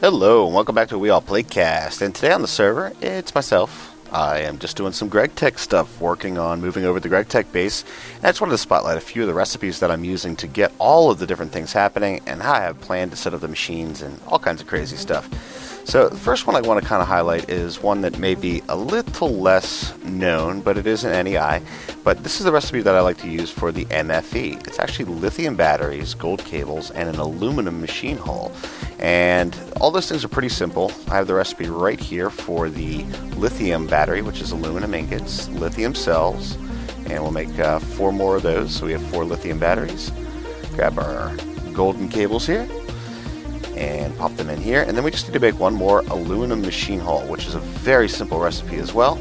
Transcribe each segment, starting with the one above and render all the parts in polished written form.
Hello, and welcome back to We All Playcast. And today on the server, it's myself. I am just doing some Gregtech stuff, working on moving over the Gregtech base. And I just wanted to spotlight a few of the recipes that I'm using to get all of the different things happening, and how I have planned to set up the machines and all kinds of crazy stuff. So the first one I want to kind of highlight is one that may be a little less known, but it isn't NEI. But this is the recipe that I like to use for the MFE. It's actually lithium batteries, gold cables, and an aluminum machine hull. And all those things are pretty simple. I have the recipe right here for the lithium battery, which is aluminum ingots, lithium cells, and we'll make 4 more of those. So we have 4 lithium batteries. Grab our golden cables here and pop them in here, and then we just need to make 1 more aluminum machine hull, which is a very simple recipe as well.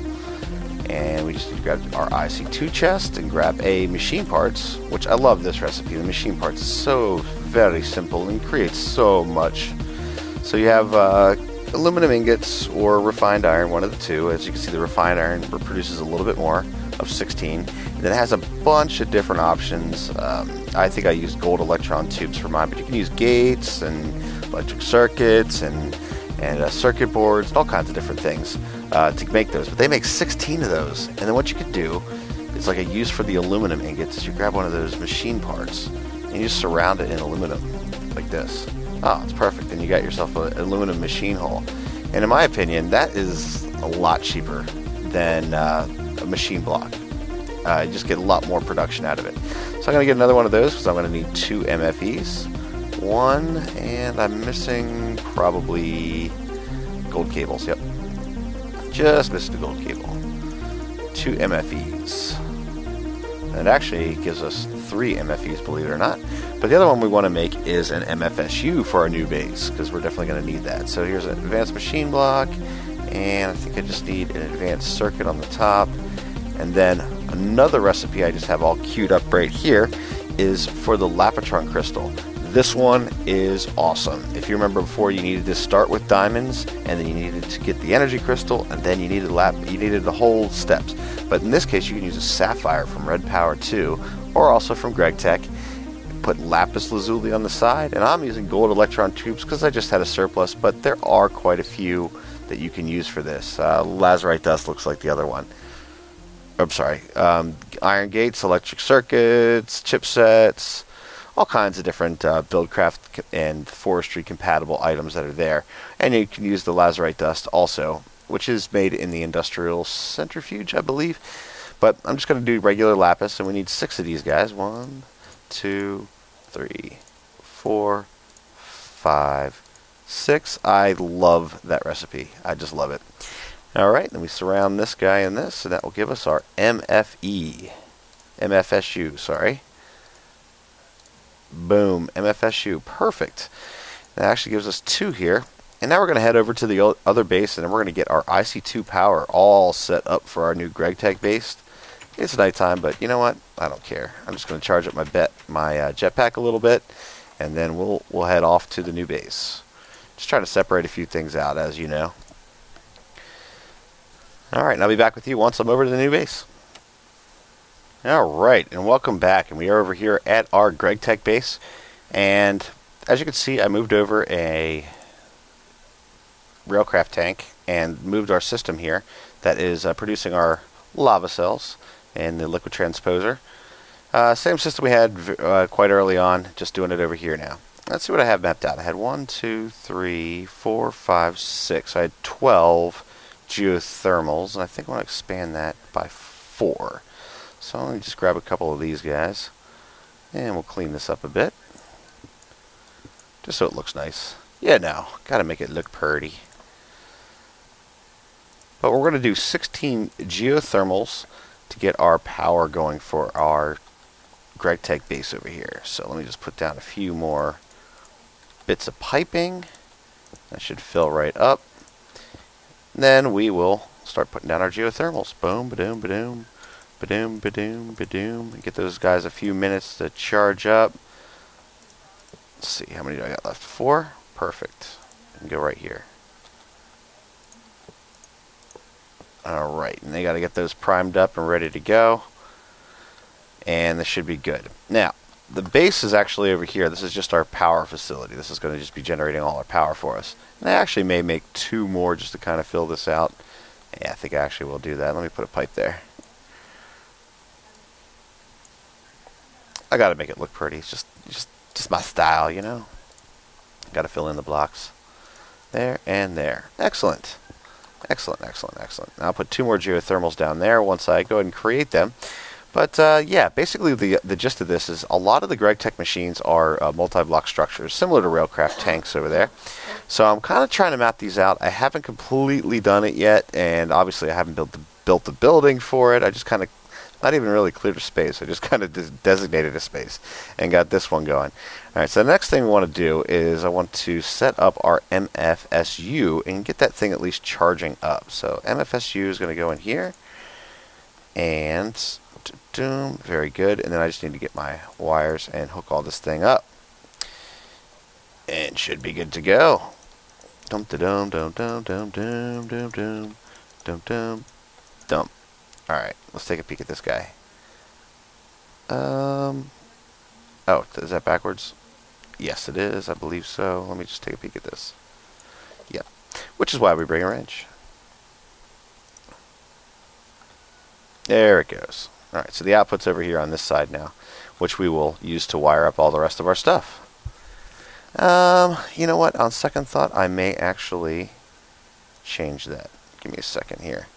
And we just need to grab our IC2 chest and grab a machine parts, which I love this recipe. The machine parts is so very simple and creates so much. So you have aluminum ingots or refined iron, one of the two. As you can see, the refined iron produces a little bit more of 16. And then it has a bunch of different options. I think I used gold electron tubes for mine, but you can use gates and electric circuits and circuit boards and all kinds of different things to make those. But they make 16 of those. And then what you could do, it's like a use for the aluminum ingots, is you grab one of those machine parts and you just surround it in aluminum like this. Oh, it's perfect. And you got yourself an aluminum machine hull. And in my opinion, that is a lot cheaper than a machine block. You just get a lot more production out of it. So I'm going to get another one of those because I'm going to need 2 MFEs. 1, and I'm missing probably gold cables. Yep. Just missed the gold cable. 2 MFEs. And it actually gives us 3 MFEs, believe it or not. But the other one we want to make is an MFSU for our new base, because we're definitely going to need that. So here's an advanced machine block, and I think I just need an advanced circuit on the top. And then another recipe I just have all queued up right here is for the Lapotron crystal. This one is awesome. If you remember before, you needed to start with diamonds, and then you needed to get the energy crystal, and then you needed the whole steps. But in this case, you can use a sapphire from Red Power 2, or also from Gregtech. Put lapis lazuli on the side, and I'm using gold electron tubes because I just had a surplus, but there are quite a few that you can use for this. Lazurite dust looks like the other one. I'm sorry. Iron gates, electric circuits, chipsets, all kinds of different buildcraft and forestry compatible items that are there. And you can use the lazurite dust also, which is made in the industrial centrifuge, I believe. But I'm just going to do regular lapis, and we need 6 of these guys. 1, 2, 3, 4, 5, 6. I love that recipe. I just love it. Alright, then we surround this guy in this, and that will give us our MFSU, sorry. Boom, MFSU, perfect. That actually gives us 2 here. And now we're going to head over to the other base, and then we're going to get our IC2 power all set up for our new Gregtech base. It's nighttime, but you know what? I don't care. I'm just going to charge up my jetpack a little bit, and then we'll head off to the new base. Just trying to separate a few things out, as you know. Alright, and I'll be back with you once I'm over to the new base. Alright, and welcome back. And we are over here at our Gregtech base. And as you can see, I moved over a railcraft tank and moved our system here that is producing our lava cells and the liquid transposer. Same system we had quite early on, just doing it over here now. Let's see what I have mapped out. I had 1, 2, 3, 4, 5, 6. I had 12 geothermals, and I think I want to expand that by 4. So let me just grab a couple of these guys, and we'll clean this up a bit, just so it looks nice. Yeah, no, gotta make it look pretty. But we're going to do 16 geothermals to get our power going for our Gregtech base over here. So let me just put down a few more bits of piping. That should fill right up. Then we will start putting down our geothermals. Boom, ba-doom, ba-doom, ba-doom, ba-doom, ba-doom. Get those guys a few minutes to charge up. Let's see, how many do I got left? 4? Perfect. And go right here. Alright, and they got to get those primed up and ready to go. And this should be good. Now, the base is actually over here. This is just our power facility. This is going to just be generating all our power for us. And I actually may make 2 more just to kind of fill this out. Yeah, I think I actually will do that. Let me put a pipe there. I got to make it look pretty. It's just my style, you know. Got to fill in the blocks. There and there. Excellent. Excellent, excellent, excellent. Now I'll put 2 more geothermals down there once I go ahead and create them. But yeah, basically the gist of this is a lot of the Gregtech machines are multi-block structures, similar to Railcraft tanks over there. So I'm kind of trying to map these out. I haven't completely done it yet, and obviously I haven't built the building for it. I just kind of, not even really cleared a space. I just kind of designated a space and got this one going. All right, so the next thing we want to do is I want to set up our MFSU and get that thing at least charging up. So MFSU is going to go in here, and very good. And then I just need to get my wires and hook all this thing up, and should be good to go. Dum dum dum dum dum dum dum dum dum dum dum. All right, let's take a peek at this guy. Oh, is that backwards? Yes, it is. I believe so. Let me just take a peek at this. Yep. Which is why we bring a wrench. There it goes. All right, so the output's over here on this side now, which we will use to wire up all the rest of our stuff. You know what? On second thought, I may actually change that. Give me a second here.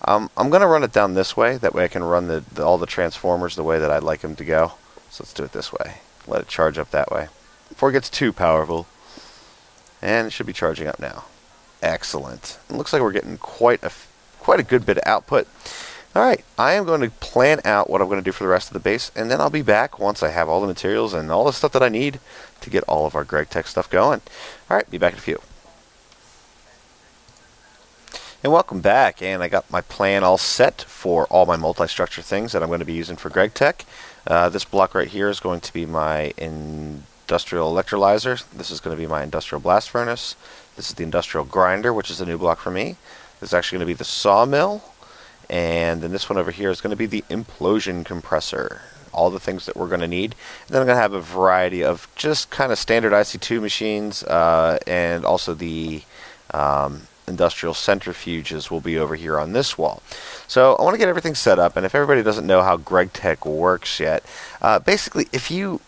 I'm going to run it down this way. That way I can run all the transformers the way that I'd like them to go. So let's do it this way. Let it charge up that way before it gets too powerful. And it should be charging up now. Excellent. It looks like we're getting quite a good bit of output. All right, I am going to plan out what I'm going to do for the rest of the base, and then I'll be back once I have all the materials and all the stuff that I need to get all of our Gregtech stuff going. All right, be back in a few. And welcome back, and I got my plan all set for all my multi-structure things that I'm going to be using for Gregtech. This block right here is going to be my industrial electrolyzer. This is going to be my industrial blast furnace. This is the industrial grinder, which is a new block for me. This is actually going to be the sawmill. And then this one over here is going to be the implosion compressor. All the things that we're going to need. And then I'm going to have a variety of just kind of standard IC2 machines, and also the industrial centrifuges will be over here on this wall. So I want to get everything set up, and if everybody doesn't know how Gregtech works yet, basically if you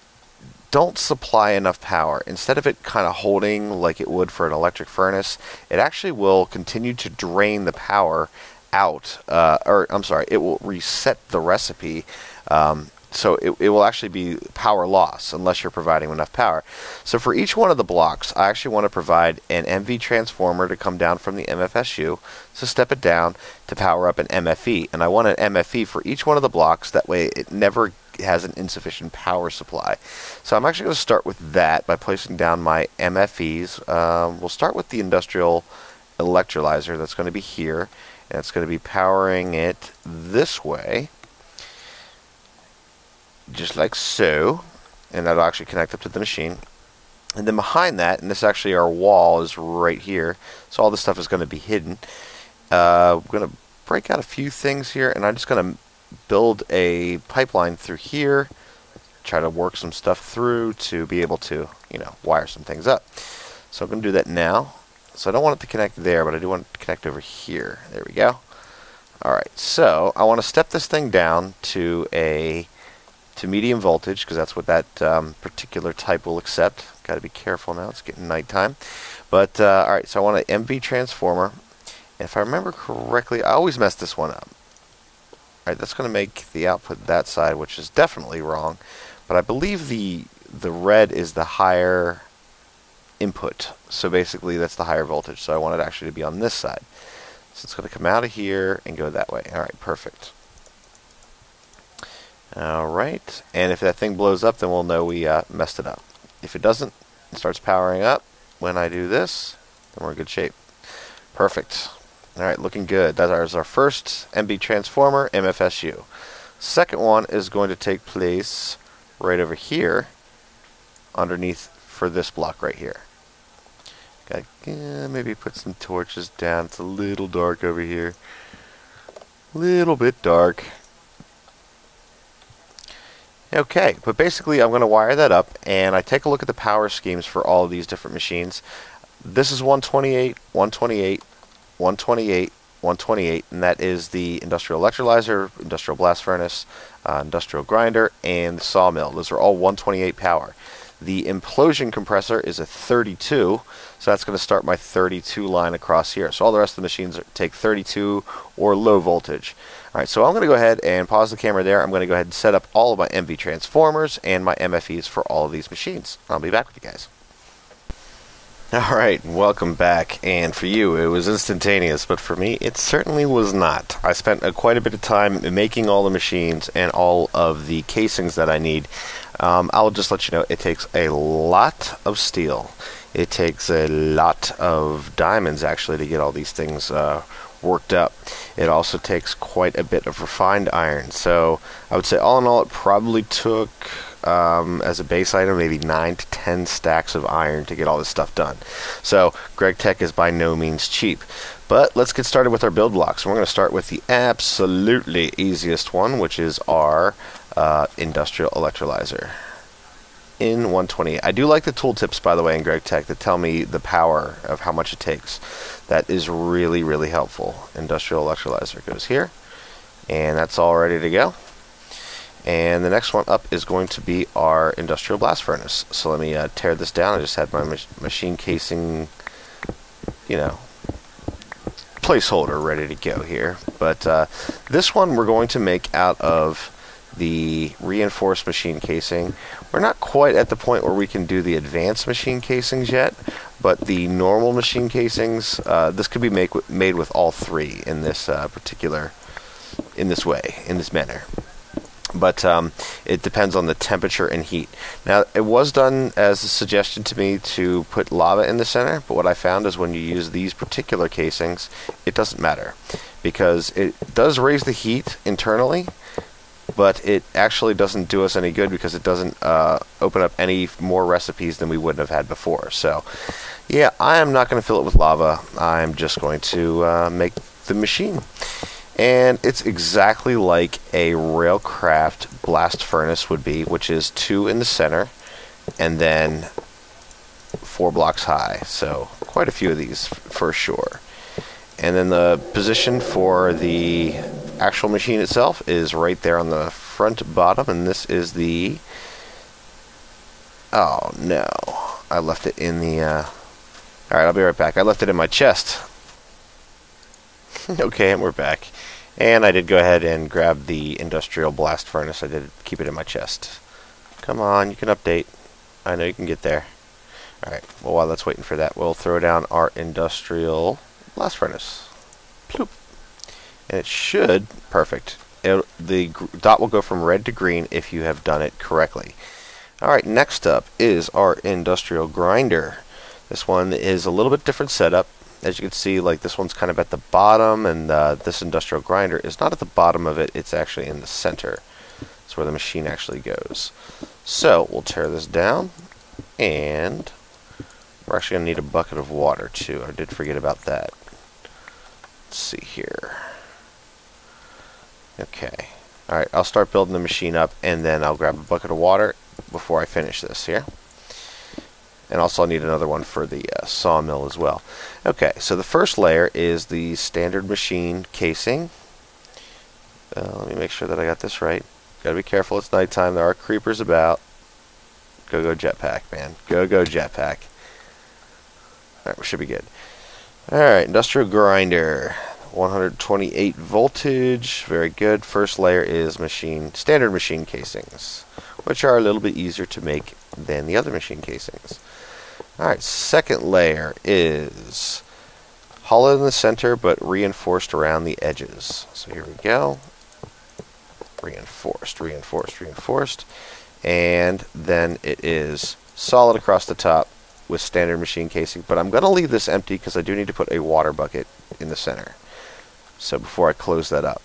don't supply enough power, instead of it kind of holding like it would for an electric furnace, it actually will continue to drain the power out, it will reset the recipe, so it will actually be power loss unless you're providing enough power. So for each one of the blocks, I actually want to provide an MV transformer to come down from the MFSU, so step it down to power up an MFE, and I want an MFE for each one of the blocks, that way it never has an insufficient power supply. So I'm actually going to start with that by placing down my MFEs. We'll start with the industrial electrolyzer that's going to be here. And it's going to be powering it this way, just like so, and that'll actually connect up to the machine. And then behind that, and this actually our wall is right here, so all this stuff is going to be hidden. I'm going to break out a few things here, and I'm just going to build a pipeline through here, try to work some stuff through to be able to, wire some things up. So I'm going to do that now. So I don't want it to connect there, but I do want it to connect over here. There we go. Alright, so I want to step this thing down to medium voltage, because that's what that particular type will accept. Got to be careful now, it's getting nighttime. But, alright, so I want an MV transformer. And if I remember correctly, I always mess this one up. Alright, that's going to make the output that side, which is definitely wrong. But I believe the red is the higher input, so basically that's the higher voltage, so I want it actually to be on this side. So it's going to come out of here and go that way. Alright, perfect. Alright, and if that thing blows up, then we'll know we messed it up. If it doesn't, it starts powering up when I do this, then we're in good shape. Perfect. Alright, looking good. That is our first MB transformer, MFSU. Second one is going to take place right over here underneath for this block right here. Maybe put some torches down. It's a little dark over here. Little bit dark. Okay, but basically I'm going to wire that up, and I take a look at the power schemes for all of these different machines. This is 128, 128, 128, 128, and that is the industrial electrolyzer, industrial blast furnace, industrial grinder, and the sawmill. Those are all 128 power. The implosion compressor is a 32, so that's going to start my 32 line across here. So all the rest of the machines take 32 or low voltage. Alright, so I'm going to go ahead and pause the camera there. I'm going to go ahead and set up all of my MV transformers and my MFEs for all of these machines. I'll be back with you guys. Alright, welcome back. And for you, it was instantaneous, but for me, it certainly was not. I spent quite a bit of time making all the machines and all of the casings that I need. I'll just let you know, it takes a lot of steel. It takes a lot of diamonds, actually, to get all these things worked up. It also takes quite a bit of refined iron. So I would say all in all, it probably took, as a base item, maybe 9 to 10 stacks of iron to get all this stuff done. So Gregtech is by no means cheap. But let's get started with our build blocks. We're going to start with the absolutely easiest one, which is our industrial electrolyzer in 128. I do like the tooltips, by the way, in Gregtech that tell me the power of how much it takes. That is really, really helpful. Industrial electrolyzer goes here, and that's all ready to go. And the next one up is going to be our industrial blast furnace. So let me tear this down. I just had my machine casing, placeholder ready to go here. But this one we're going to make out of the reinforced machine casing. We're not quite at the point where we can do the advanced machine casings yet, but the normal machine casings, this could be made with all three in this in this manner. But it depends on the temperature and heat. Now, it was done as a suggestion to me to put lava in the center, but what I found is when you use these particular casings, it doesn't matter, because it does raise the heat internally, but it actually doesn't do us any good because it doesn't open up any more recipes than we wouldn't have had before. So, yeah, I am not going to fill it with lava. I'm just going to make the machine. And it's exactly like a Railcraft blast furnace would be, which is 2 in the center and then 4 blocks high. So quite a few of these for sure. And then the position for the actual machine itself is right there on the front bottom, and this is the... Oh no, I left it in the... Alright, I'll be right back. I left it in my chest. Okay, and we're back. And I did go ahead and grab the industrial blast furnace. I did keep it in my chest. Come on, you can update. I know you can get there. Alright, well, while that's waiting for that, we'll throw down our industrial blast furnace. Ploop. And it should, perfect. The dot will go from red to green if you have done it correctly. Alright, next up is our industrial grinder. This one is a little bit different setup. As you can see, like, this one's kind of at the bottom, and this industrial grinder is not at the bottom of it, it's actually in the center. That's where the machine actually goes. So, we'll tear this down, and we're actually going to need a bucket of water, too. I did forget about that. Let's see here. Okay. Alright, I'll start building the machine up, and then I'll grab a bucket of water before I finish this here. And also I'll need another one for the sawmill as well. Okay, so the first layer is the standard machine casing. Let me make sure that I got this right. Gotta be careful, it's nighttime, there are creepers about. Go jetpack, man. Go jetpack. Alright, we should be good. Alright, industrial grinder. 128 voltage, very good. First layer is standard machine casings, which are a little bit easier to make than the other machine casings. Alright, second layer is hollow in the center but reinforced around the edges. So here we go. Reinforced, reinforced, reinforced. And then it is solid across the top with standard machine casing. But I'm going to leave this empty because I do need to put a water bucket in the center. So before I close that up.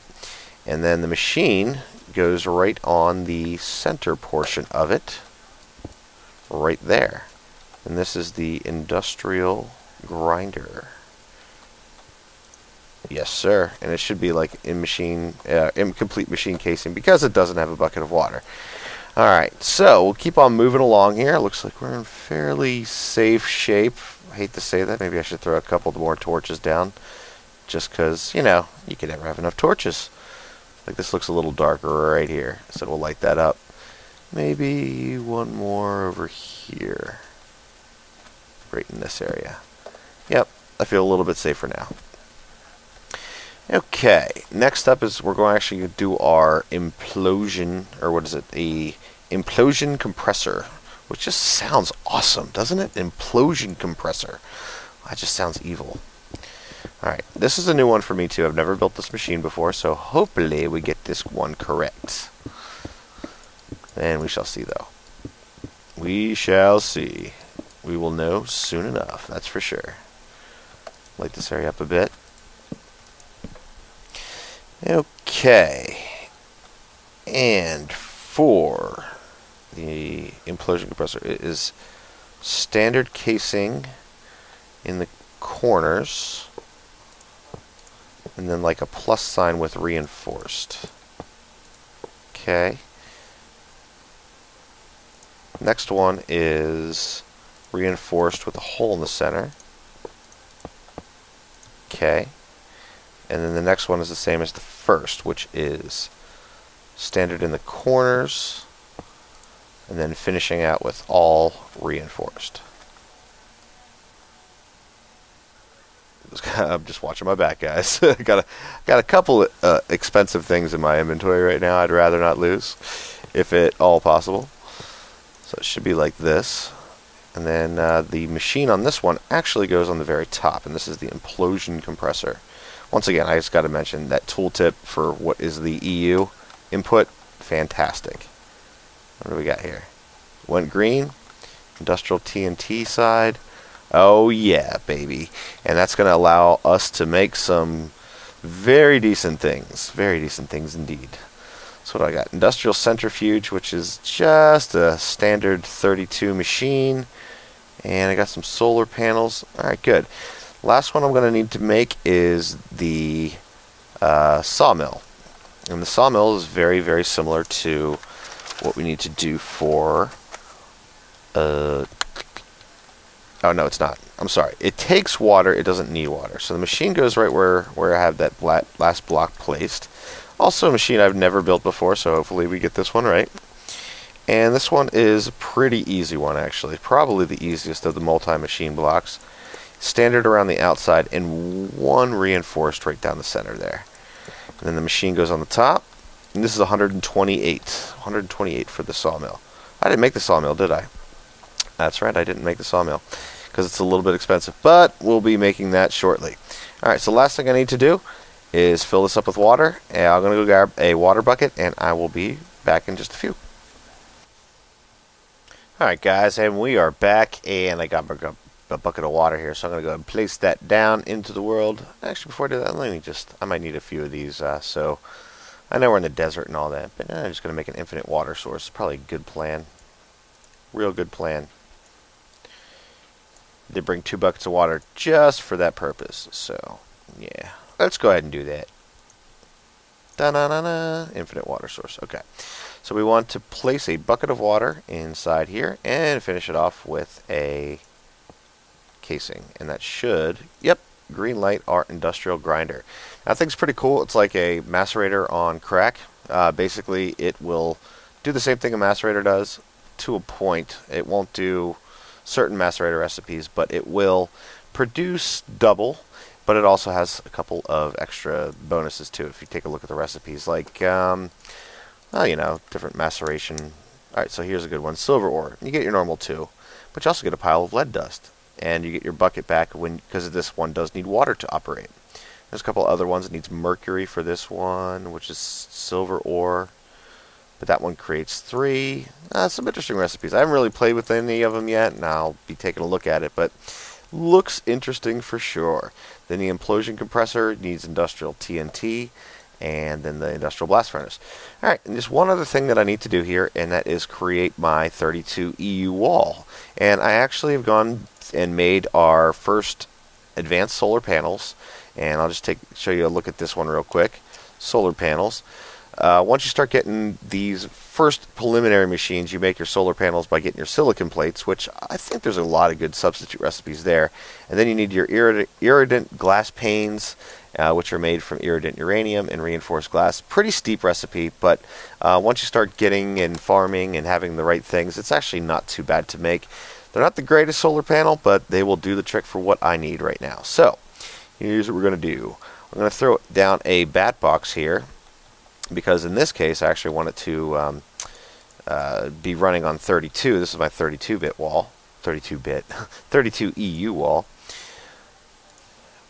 And then the machine goes right on the center portion of it. Right there. And this is the industrial grinder. Yes, sir. And it should be like incomplete machine casing because it doesn't have a bucket of water. Alright, so we'll keep on moving along here. Looks like we're in fairly safe shape. I hate to say that. Maybe I should throw a couple more torches down. Just because, you know, you can never have enough torches. Like this looks a little darker right here. So we'll light that up. Maybe one more over here. Right in this area. Yep, I feel a little bit safer now. Okay, next up is we're going to actually do our implosion, or what is it? The implosion compressor, which just sounds awesome, doesn't it? Implosion compressor. That just sounds evil. Alright, this is a new one for me too. I've never built this machine before, so hopefully we get this one correct. And we shall see, though. We shall see. We will know soon enough, that's for sure. Light this area up a bit. Okay. And for the implosion compressor, it is standard casing in the corners, and then like a plus sign with reinforced. Okay. Next one is reinforced with a hole in the center. Okay. And then the next one is the same as the first, which is standard in the corners, and then finishing out with all reinforced. I'm just watching my back, guys. got a couple expensive things in my inventory right now I'd rather not lose, if at all possible. So it should be like this. And then the machine on this one actually goes on the very top, and this is the implosion compressor. Once again, I just got to mention that tooltip for what is the EU input, fantastic. What do we got here? Went green, industrial TNT side. Oh yeah, baby. And that's going to allow us to make some very decent things indeed. So what do I got? Industrial centrifuge, which is just a standard 32 machine. And I got some solar panels. Alright, good. Last one I'm going to need to make is the sawmill. And the sawmill is very, very similar to what we need to do for... oh, no, it's not. I'm sorry. It takes water. It doesn't need water. So the machine goes right where I have that last block placed. Also a machine I've never built before, so hopefully we get this one right. And this one is a pretty easy one, actually. Probably the easiest of the multi-machine blocks. Standard around the outside and one reinforced right down the center there. And then the machine goes on the top. And this is 128. 128 for the sawmill. I didn't make the sawmill, did I? That's right, I didn't make the sawmill because it's a little bit expensive. But we'll be making that shortly. Alright, so last thing I need to do is fill this up with water. And I'm going to go grab a water bucket and I will be back in just a few. Alright guys, and we are back, and I got a bucket of water here, so I'm going to go ahead and place that down into the world. Actually, before I do that, I might need a few of these, so I know we're in the desert and all that, but I'm just going to make an infinite water source. Probably a good plan. Real good plan. They bring 2 buckets of water just for that purpose, so yeah. Let's go ahead and do that. Da-na-na-na, infinite water source. Okay. So we want to place a bucket of water inside here and finish it off with a casing. And that should, yep, green light our industrial grinder. That thing's pretty cool. It's like a macerator on crack. Basically, it will do the same thing a macerator does to a point. It won't do certain macerator recipes, but it will produce double. But it also has a couple of extra bonuses too if you take a look at the recipes. Like, well, you know, different maceration. Alright, so here's a good one. Silver ore. You get your normal 2. But you also get a pile of lead dust. And you get your bucket back because this one does need water to operate. There's a couple other ones. It needs mercury for this one, which is silver ore. But that one creates 3. Some interesting recipes. I haven't really played with any of them yet, and I'll be taking a look at it. But looks interesting for sure. Then the implosion compressor needs industrial TNT. And then the industrial blast furnace. Alright, and just one other thing that I need to do here, and that is create my 32 EU wall. And I actually have gone and made our first advanced solar panels. And I'll just show you a look at this one real quick. Solar panels. Once you start getting these first preliminary machines, you make your solar panels by getting your silicon plates, which I think there's a lot of good substitute recipes there. And then you need your iridant glass panes, which are made from iridant uranium and reinforced glass. Pretty steep recipe, but once you start getting and farming and having the right things, it's actually not too bad to make. They're not the greatest solar panel, but they will do the trick for what I need right now. So, here's what we're going to do. I'm going to throw down a bat box here, because in this case I actually want it to be running on 32. This is my 32-bit wall, 32-bit, 32 EU wall.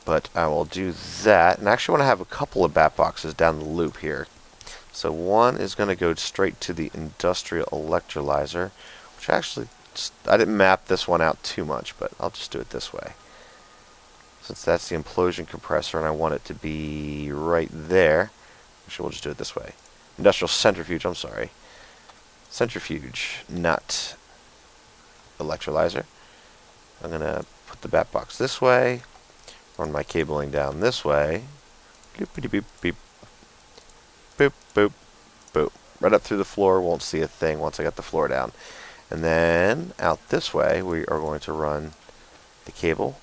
But I will do that, and I actually want to have a couple of bat boxes down the loop here. So one is going to go straight to the industrial electrolyzer, which actually, I didn't map this one out too much, but I'll just do it this way. Since that's the implosion compressor and I want it to be right there, actually we'll just do it this way. Industrial centrifuge, I'm sorry. Centrifuge, not electrolyzer. I'm going to put the bat box this way, run my cabling down this way. Boop, boop, boop, boop, boop, boop. Right up through the floor, won't see a thing once I got the floor down. And then out this way, we are going to run the cable.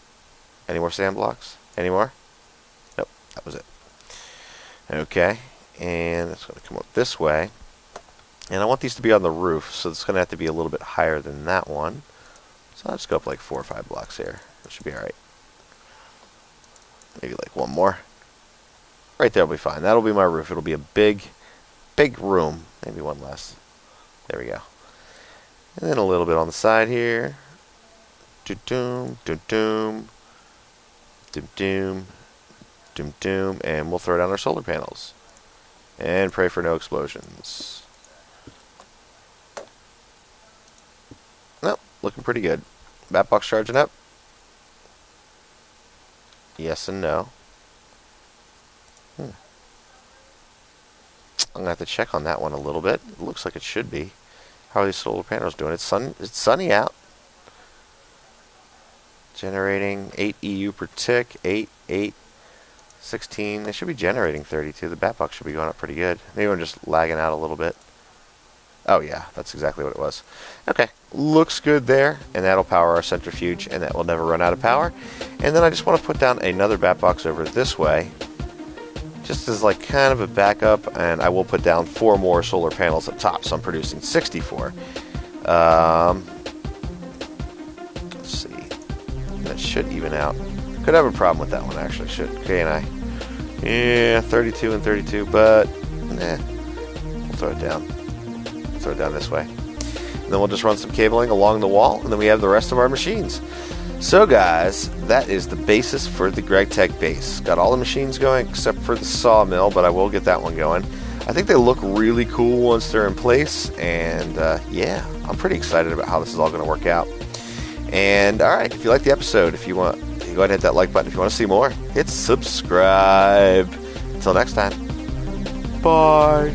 Any more sand blocks? Any more? Nope, that was it. Okay, and it's going to come up this way. And I want these to be on the roof, so it's going to have to be a little bit higher than that one. So I'll just go up like 4 or 5 blocks here. That should be alright. Maybe like one more. Right there will be fine. That'll be my roof. It'll be a big, big room. Maybe one less. There we go. And then a little bit on the side here. Doom, doom, doom. Doom, doom, doom, doom, and we'll throw down our solar panels. And pray for no explosions. Nope, looking pretty good. Bat box charging up? Yes and no. I'm going to have to check on that one a little bit. It looks like it should be. How are these solar panels doing? It's sunny out. Generating 8 EU per tick, 8, 8, 16. They should be generating 32. The bat box should be going up pretty good. Maybe I'm just lagging out a little bit. Oh yeah, that's exactly what it was. Okay, looks good there, and that'll power our centrifuge, and that will never run out of power. And then I just want to put down another bat box over this way, just as like kind of a backup, and I will put down 4 more solar panels up top, so I'm producing 64. Let's see. That should even out. Could have a problem with that one, actually. Should, can't I? Yeah, 32 and 32, but we'll throw it down. Throw it down this way. And then we'll just run some cabling along the wall, and then we have the rest of our machines. So guys, that is the basis for the Gregtech base. Got all the machines going except for the sawmill, but I will get that one going. I think they look really cool once they're in place, and yeah, I'm pretty excited about how this is all going to work out. And alright, if you like the episode, if you want, you go ahead and hit that like button. If you want to see more, hit subscribe. Until next time, bye.